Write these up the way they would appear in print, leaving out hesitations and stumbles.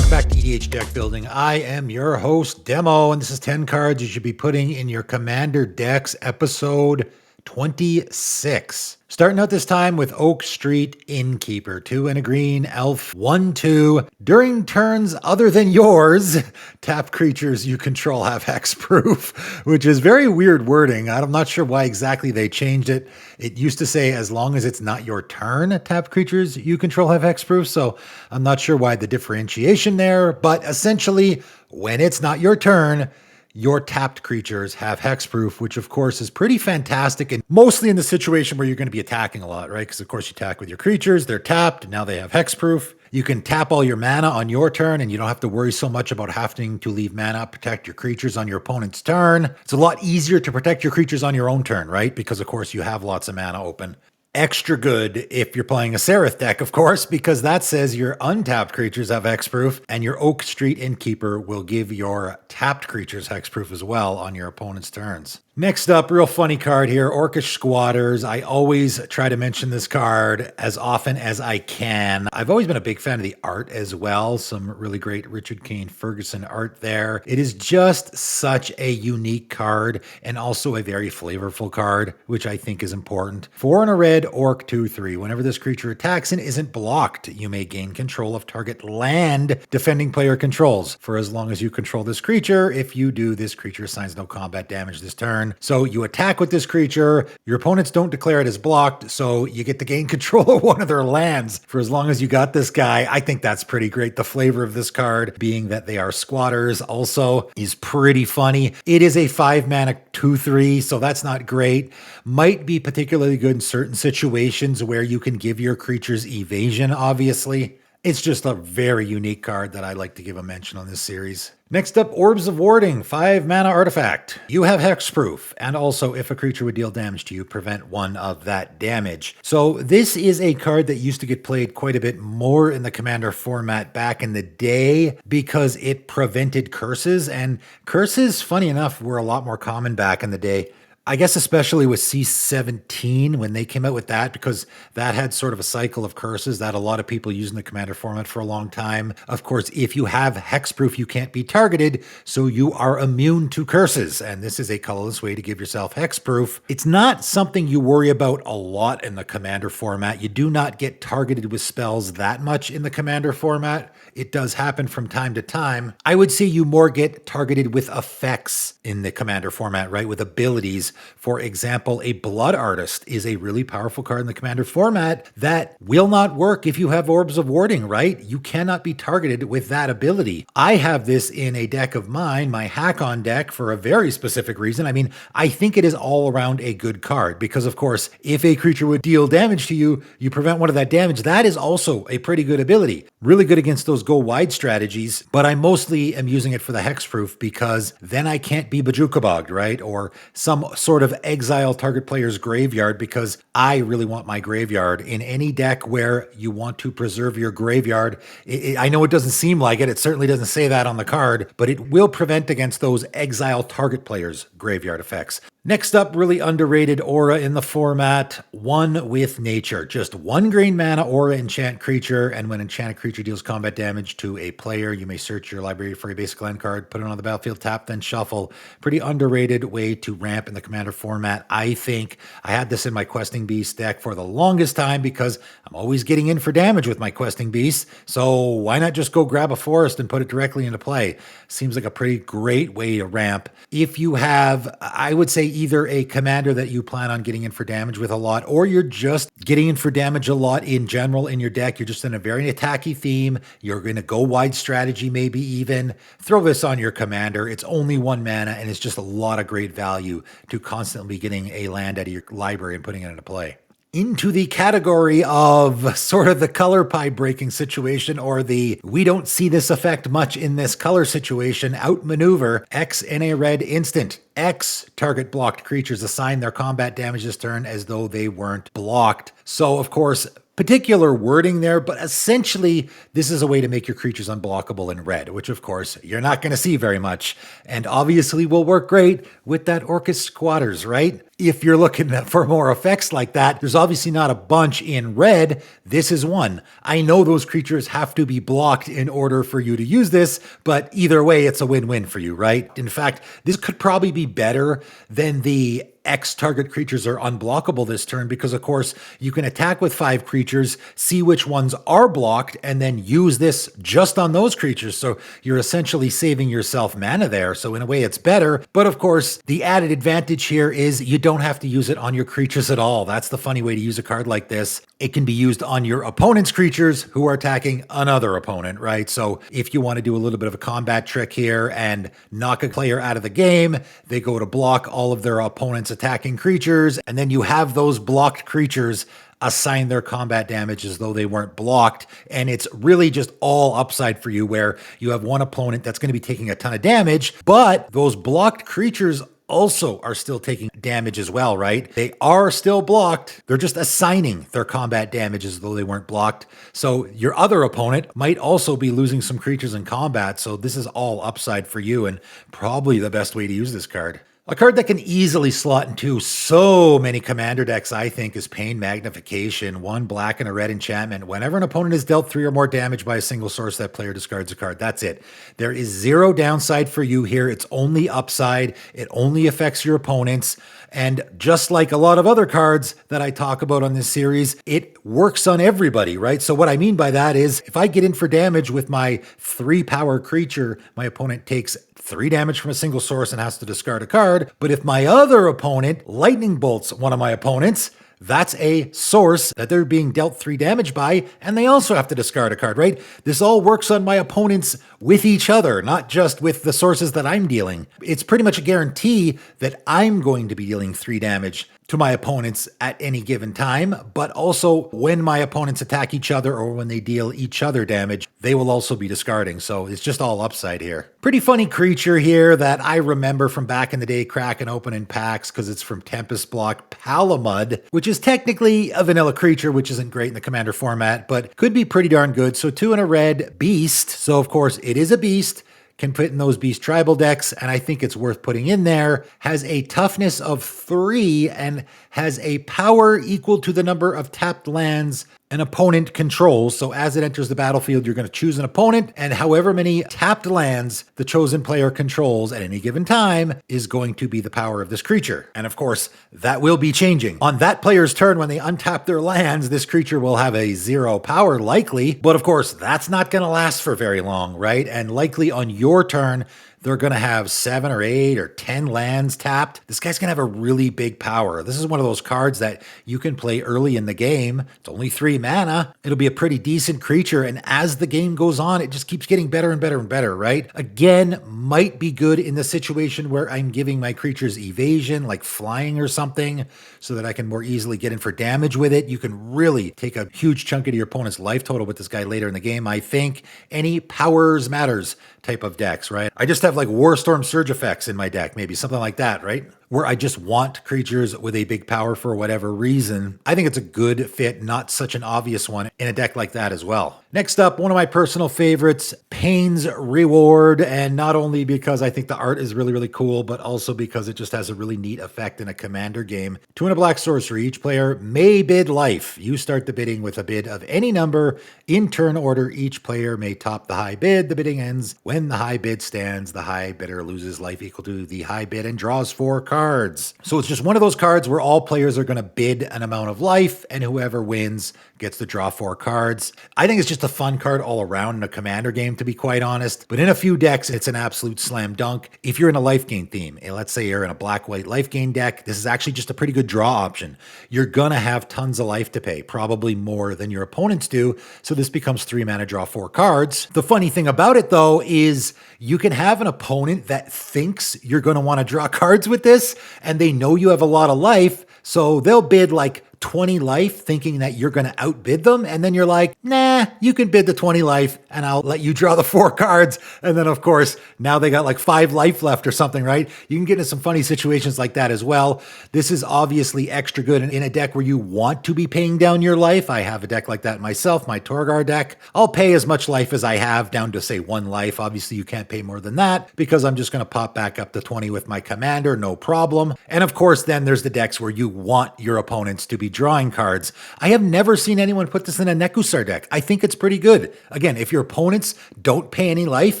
welcome back to EDH Deck Building. I am your host, Demo, and this is 10 cards you should be putting in your Commander decks, episode 26. Starting out this time with Oak Street Inkeeper, 2 and a green, elf, 1/2. During turns other than yours, tap creatures you control have hexproof, which is very weird wording. I'm not sure why exactly they changed it. It used to say as long as it's not your turn, tap creatures you control have hexproof, so I'm not sure why the differentiation there, but essentially, when it's not your turn, your tapped creatures have hexproof, which of course is pretty fantastic, and mostly in the situation where you're going to be attacking a lot, right? Because of course you attack with your creatures, they're tapped, now they have hexproof. You can tap all your mana on your turn, and you don't have to worry so much about having to leave mana protect your creatures on your opponent's turn. It's a lot easier to protect your creatures on your own turn, right? Because of course you have lots of mana open. Extra good if you're playing a Seraph deck, of course, because that says your untapped creatures have hexproof, and your Oak Street Innkeeper will give your tapped creatures hexproof as well on your opponent's turns. Next up, real funny card here, Orcish Squatters. I always try to mention this card as often as I can. I've always been a big fan of the art as well. Some really great Richard Kane Ferguson art there. It is just such a unique card and also a very flavorful card, which I think is important. 4 and a red, Orc 2/3. Whenever this creature attacks and isn't blocked, you may gain control of target land defending player controls for as long as you control this creature. If you do, this creature assigns no combat damage this turn. So you attack with this creature, your opponents don't declare it as blocked, so you get to gain control of one of their lands for as long as you got this guy. I think that's pretty great. The flavor of this card, being that they are squatters, also is pretty funny. It is a 5 mana 2/3, so that's not great. Might be particularly good in certain situations where you can give your creatures evasion, obviously. It's just a very unique card that I like to give a mention on this series. Next up, Orbs of Warding, 5 mana artifact. You have hexproof, and also if a creature would deal damage to you, prevent 1 of that damage. So this is a card that used to get played quite a bit more in the Commander format back in the day because it prevented curses, and curses, funny enough, were a lot more common back in the day. I guess especially with C17 when they came out with that, because that had sort of a cycle of curses that a lot of people use in the Commander format for a long time. Of course, if you have hexproof, you can't be targeted, so you are immune to curses. And this is a colorless way to give yourself hexproof. It's not something you worry about a lot in the Commander format. You do not get targeted with spells that much in the Commander format. It does happen from time to time. I would say you more get targeted with effects in the Commander format, right? With abilities. For example, a Blood Artist is a really powerful card in the Commander format that will not work if you have Orbs of Warding, right? You cannot be targeted with that ability. I have this in a deck of mine, my Hack-On deck, for a very specific reason. I mean, I think it is all around a good card because, of course, if a creature would deal damage to you, you prevent 1 of that damage. That is also a pretty good ability. Really good against those go wide strategies, but I mostly am using it for the hexproof because then I can't be Bajukabogged, right? Or some sort of exile target player's graveyard, because I really want my graveyard. In any deck where you want to preserve your graveyard, I know it doesn't seem like it certainly doesn't say that on the card, but it will prevent against those exile target players' graveyard effects. Next up, really underrated aura in the format, One with Nature. Just 1 green mana aura enchant creature, and when enchanted creature deals combat damage to a player, you may search your library for a basic land card, put it on the battlefield, tap, then shuffle. Pretty underrated way to ramp in the Commander format, I think. I had this in my Questing Beast deck for the longest time because I'm always getting in for damage with my Questing Beast, so why not just go grab a forest and put it directly into play? Seems like a pretty great way to ramp. If you have, I would say, either a commander that you plan on getting in for damage with a lot, or you're just getting in for damage a lot in general in your deck. You're just in a very attacky theme. You're going to go wide strategy, maybe even. Throw this on your commander. It's only 1 mana, and it's just a lot of great value to constantly getting a land out of your library and putting it into play. Into the category of sort of the color pie breaking situation, or the we don't see this effect much in this color situation, outmaneuver X in a red instant. X target blocked creatures assign their combat damage this turn as though they weren't blocked. So of course, particular wording there, but essentially this is a way to make your creatures unblockable in red, which of course you're not going to see very much, and obviously will work great with that Orcish Squatters, right? if you're looking for more effects like that, there's obviously not a bunch in red. This is one. I know those creatures have to be blocked in order for you to use this, but either way, it's a win-win for you, right? In fact, this could probably be better than the X target creatures are unblockable this turn because, of course, you can attack with 5 creatures, see which ones are blocked, and then use this just on those creatures. So you're essentially saving yourself mana there. So in a way, it's better. But of course, the added advantage here is you don't have to use it on your creatures at all. That's the funny way to use a card like this. It can be used on your opponent's creatures who are attacking another opponent, right? So if you want to do a little bit of a combat trick here and knock a player out of the game, they go to block all of their opponent's attacking creatures, and then you have those blocked creatures assign their combat damage as though they weren't blocked. And it's really just all upside for you where you have one opponent that's going to be taking a ton of damage, but those blocked creatures also are still taking damage as well, right? They are still blocked. They're just assigning their combat damage as though they weren't blocked. So your other opponent might also be losing some creatures in combat. So this is all upside for you and probably the best way to use this card. A card that can easily slot into so many commander decks, I think, is Paynes Magnification. 1 black and a red enchantment. Whenever an opponent is dealt 3 or more damage by a single source, that player discards a card. That's it. There is 0 downside for you here. It's only upside. It only affects your opponents. And just like a lot of other cards that I talk about on this series, it works on everybody, right? So what I mean by that is if I get in for damage with my 3 power creature, my opponent takes 3 damage from a single source and has to discard a card. But if my other opponent lightning bolts one of my opponents, that's a source that they're being dealt 3 damage by, and they also have to discard a card, right? This all works on my opponents with each other, not just with the sources that I'm dealing. It's pretty much a guarantee that I'm going to be dealing 3 damage to my opponents at any given time, but also when my opponents attack each other or when they deal each other damage, they will also be discarding. So it's just all upside here. Pretty funny creature here that I remember from back in the day cracking open in packs because it's from Tempest block Palomud, which is technically a vanilla creature, which isn't great in the commander format, but could be pretty darn good. So 2 and a red beast. So of course it is a beast. Can fit in those beast tribal decks, and I think it's worth putting in there. Has a toughness of 3 and has a power equal to the number of tapped lands an opponent controls. So as it enters the battlefield, you're going to choose an opponent, and however many tapped lands the chosen player controls at any given time is going to be the power of this creature. And of course, that will be changing. On that player's turn, when they untap their lands, this creature will have a 0 power likely, but of course, that's not going to last for very long, right? And likely on your turn, they're going to have 7 or 8 or 10 lands tapped. This guy's going to have a really big power. This is one of those cards that you can play early in the game. It's only 3 mana. It'll be a pretty decent creature. And as the game goes on, it just keeps getting better and better and better, right? Again, might be good in the situation where I'm giving my creatures evasion, like flying or something, so that I can more easily get in for damage with it. You can really take a huge chunk of your opponent's life total with this guy later in the game. I think any powers matters type of decks, right? I just have like Warstorm Surge effects in my deck, maybe something like that, right? Where I just want creatures with a big power for whatever reason. I think it's a good fit, not such an obvious one in a deck like that as well. Next up, one of my personal favorites, Paynes Reward. And not only because I think the art is really, really cool, but also because it just has a really neat effect in a commander game. 2 and a black sorcery. Each player may bid life. You start the bidding with a bid of any number. In turn order, each player may top the high bid. The bidding ends when the high bid stands. The high bidder loses life equal to the high bid and draws 4 cards. So it's just one of those cards where all players are going to bid an amount of life, and whoever wins gets to draw 4 cards. I think it's just a fun card all around in a commander game, to be quite honest. But in a few decks, it's an absolute slam dunk. If you're in a life gain theme, let's say you're in a black-white life gain deck, this is actually just a pretty good draw option. You're going to have tons of life to pay, probably more than your opponents do. So this becomes 3 mana, draw 4 cards. The funny thing about it, though, is you can have an opponent that thinks you're going to want to draw cards with this, and they know you have a lot of life, so they'll bid like 20 life thinking that you're going to outbid them. And then you're like, nah, you can bid the 20 life and I'll let you draw the 4 cards. And then of course, now they got like 5 life left or something, right? You can get into some funny situations like that as well. This is obviously extra good in a deck where you want to be paying down your life. I have a deck like that myself, my Torgar deck. I'll pay as much life as I have down to say 1 life. Obviously you can't pay more than that because I'm just going to pop back up to 20 with my commander, no problem. And of course, then there's the decks where you want your opponents to be drawing cards. I have never seen anyone put this in a Nekusar deck. I think it's pretty good. Again, if your opponents don't pay any life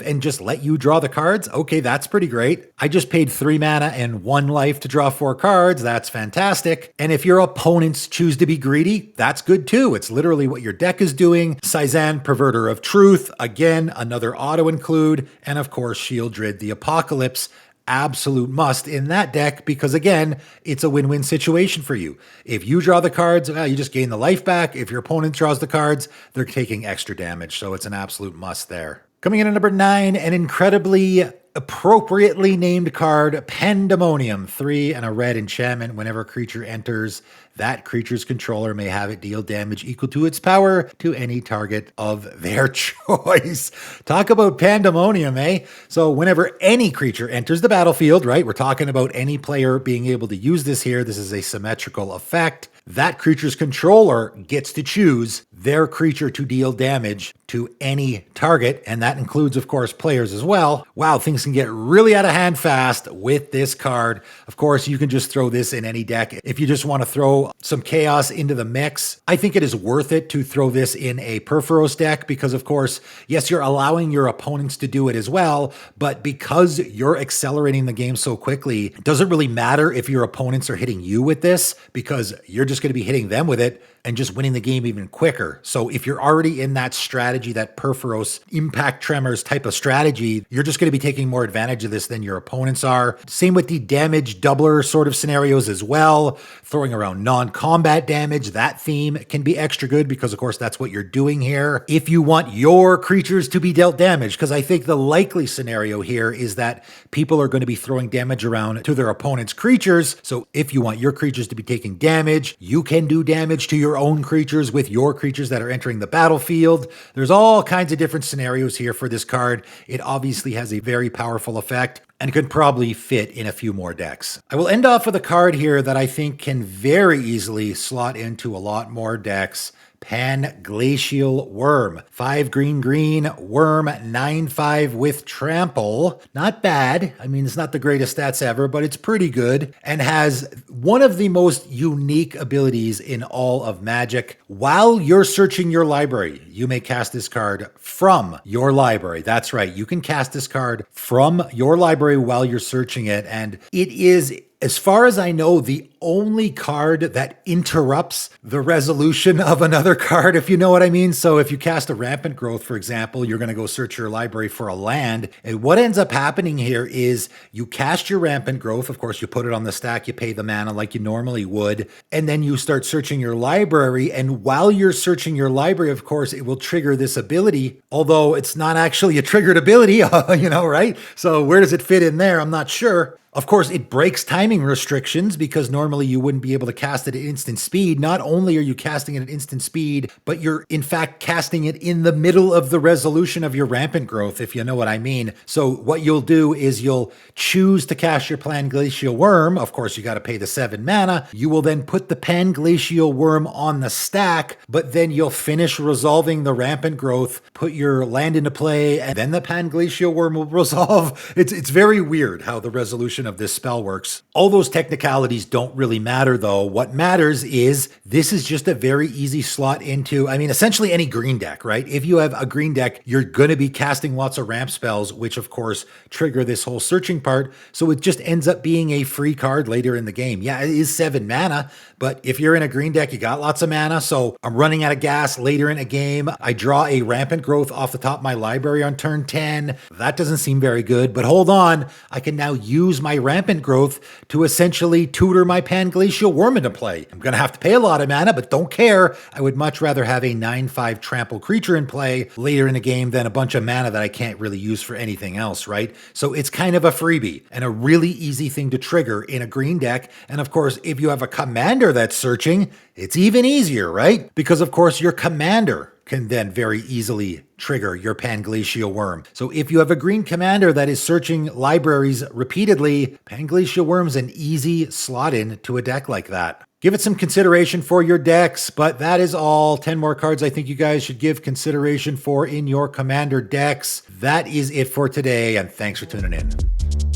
and just let you draw the cards, okay, that's pretty great. I just paid 3 mana and 1 life to draw 4 cards. That's fantastic. And if your opponents choose to be greedy, that's good too. It's literally what your deck is doing. Saizan, Perverter of Truth, again, another auto include, and of course, Shieldred the Apocalypse. Absolute must in that deck because again, it's a win-win situation for you. If you draw the cards, you just gain the life back. If your opponent draws the cards, they're taking extra damage. So it's an absolute must there. Coming in at number 9, an incredibly appropriately named card, Pandemonium. 3 and a red enchantment. Whenever a creature enters, that creature's controller may have it deal damage equal to its power to any target of their choice. Talk about Pandemonium, eh? So whenever any creature enters the battlefield, right? We're talking about any player being able to use this here. This is a symmetrical effect. That creature's controller gets to choose their creature to deal damage to any target, and that includes, of course, players as well. Wow, things can get really out of hand fast with this card. Of course, you can just throw this in any deck. If you just want to throw some chaos into the mix, I think it is worth it to throw this in a Perforos deck because, of course, yes, you're allowing your opponents to do it as well, but because you're accelerating the game so quickly, it doesn't really matter if your opponents are hitting you with this because you're just going to be hitting them with it and just winning the game even quicker. So if you're already in that strategy, that Perforos impact tremors type of strategy, you're just going to be taking more advantage of this than your opponents are. Same with the damage doubler sort of scenarios as well. Throwing around non-combat damage, that theme can be extra good because of course that's what you're doing here. If you want your creatures to be dealt damage, because I think the likely scenario here is that people are going to be throwing damage around to their opponent's creatures. So if you want your creatures to be taking damage, you can do damage to your own creatures with your creatures that are entering the battlefield. There's all kinds of different scenarios here for this card. It obviously has a very powerful effect and could probably fit in a few more decks. I will end off with a card here that I think can very easily slot into a lot more decks. Panglacial Worm. 5 green, worm, 9/5 with trample. Not bad. I mean, it's not the greatest stats ever, but it's pretty good and has one of the most unique abilities in all of Magic. While you're searching your library, you may cast this card from your library. That's right. You can cast this card from your library while you're searching it, and it is, as far as I know, the only card that interrupts the resolution of another card, if you know what I mean. So if you cast a Rampant Growth, for example, you're going to go search your library for a land. And what ends up happening here is you cast your Rampant Growth. Of course, you put it on the stack, you pay the mana like you normally would, and then you start searching your library. And while you're searching your library, of course, it will trigger this ability, although it's not actually a triggered ability, right? So where does it fit in there? I'm not sure. Of course, it breaks timing restrictions because normally you wouldn't be able to cast it at instant speed. Not only are you casting it at instant speed, but you're in fact casting it in the middle of the resolution of your Rampant Growth, if you know what I mean. So what you'll do is you'll choose to cast your Panglacial Worm. Of course, you got to pay the 7 mana. You will then put the Panglacial Worm on the stack, but then you'll finish resolving the Rampant Growth, put your land into play, and then the Panglacial Worm will resolve. It's very weird how the resolution of this spell works. All those technicalities don't really matter though. What matters is this is just a very easy slot into, essentially any green deck, right? If you have a green deck, you're going to be casting lots of ramp spells, which of course trigger this whole searching part. So it just ends up being a free card later in the game. Yeah, it is 7 mana, but if you're in a green deck, you got lots of mana. So I'm running out of gas later in a game. I draw a Rampant Growth off the top of my library on turn 10. That doesn't seem very good, but hold on. I can now use my my Rampant Growth to essentially tutor my Panglacial Worm into play. I'm going to have to pay a lot of mana, but don't care. I would much rather have a 9/5 trample creature in play later in the game than a bunch of mana that I can't really use for anything else, right? So it's kind of a freebie and a really easy thing to trigger in a green deck. And of course, if you have a commander that's searching, it's even easier, right? Because of course your commander can then very easily trigger your Panglacial Worm. So if you have a green commander that is searching libraries repeatedly, Panglacial Worm's an easy slot in to a deck like that. Give it some consideration for your decks, but that is all. 10 more cards I think you guys should give consideration for in your commander decks. That is it for today, and thanks for tuning in.